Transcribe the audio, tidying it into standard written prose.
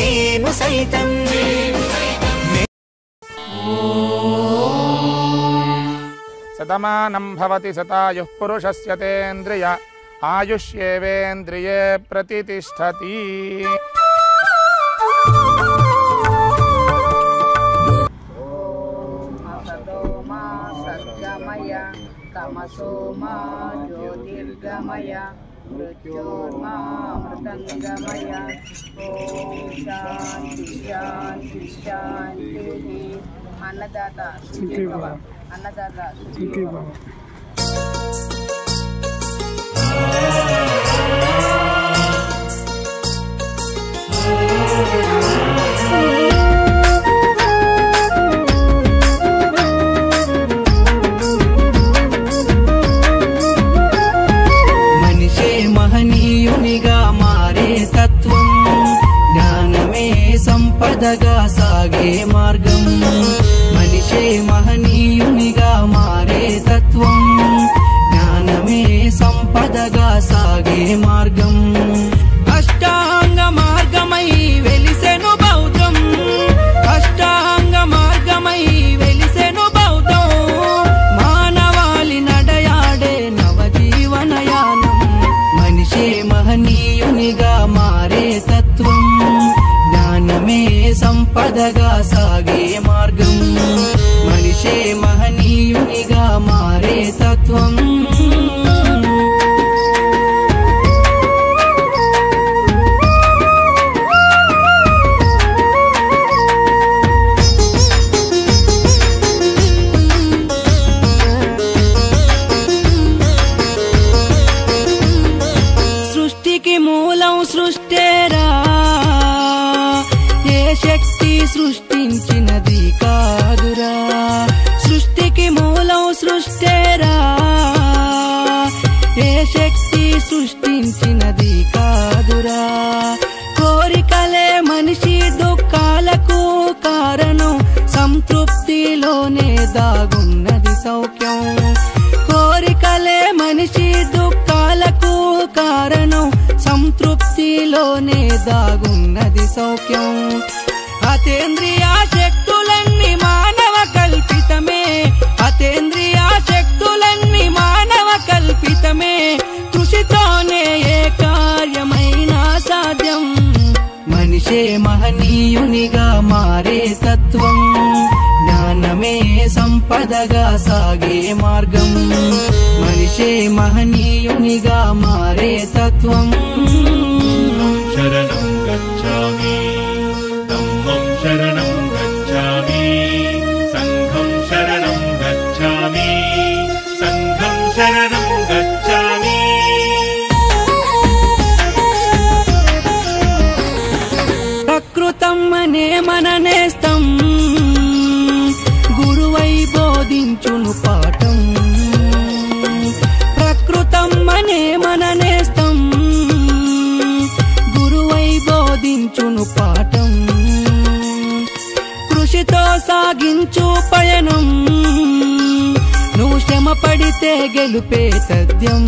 నేను సైతం శతమానం భవతి శతాయుః పురుషస్య తేంద్రియ ఆయుష్యేవేంద్రియే ప్రతిష్టతి. అసతోమా సత్యమయ తమసోమా జ్యోతిర్గమయ మృత్యోర్మా మృతంగమయ. ఓం శాంతి శాంతి శాంతి. అన్నదాత అన్నదాత మనిషే మహనీయునిగా మారే తత్వం, జ్ఞానమే సంపదగా సాగే మార్గం. మనిషే మహనీయునిగా మారే తత్వం, జ్ఞానమే సంపదగా సాగే మార్గం. అష్టాంగ మార్గమై వెలిసెను బౌద్ధం, అష్టాంగ మార్గమై వెలిసెను బౌద్ధం. మానవాళి నడయాడే నవజీవనయానం. మనిషే మహనీయునిగా మారే తత్వం, జ్ఞానమే సంపదగా సాగే మార్గం. మనిషే మహనీయునిగా మారే తత్వం. సృష్టికి మూలం సృష్టేరా, ఏ శక్తి సృష్టించినది కాదురా. సృష్టికి మూలం సృష్టేరా, ఏ శక్తి సృష్టించినది కాదురా. కోరికలే మనిషి దుఃఖాలకు కారణం, సంతృప్తిలోనే దాగున్నది సౌఖ్యం. కోరికలే మనిషి దుఃఖాలకు కారణం, సంతృప్తిలోనే దాగున్నది సౌఖ్యం. అతేంద్రియ శక్తులన్నీ మానవ కల్పితమే, అతేంద్రియ శక్తులన్నీ మానవ కల్పితమే. కృషితోనే ఏ కార్యమైనా సాధ్యం. మనిషే మహనీయునిగా మారే తత్వం, జ్ఞానమే సంపదగా సాగే మార్గం. మనిషే మహనీయునిగా మారే తత్వం. శరణం గచ్ఛామి ధమ్మం శరణం గచ్ఛామి సంఘం శరణం గచ్ఛామి సంఘం శరణం గచ్ఛామి. ప్రకృతం అనే మన నేస్తం, గురువై బోధించును పాఠం. ప్రకృతం అనే మన నేస్తం, గురువై బోధించును పాఠం. కృషితో సాగించు పయనం, నువ్వు శ్రమ పడితే గెలుపే తథ్యం.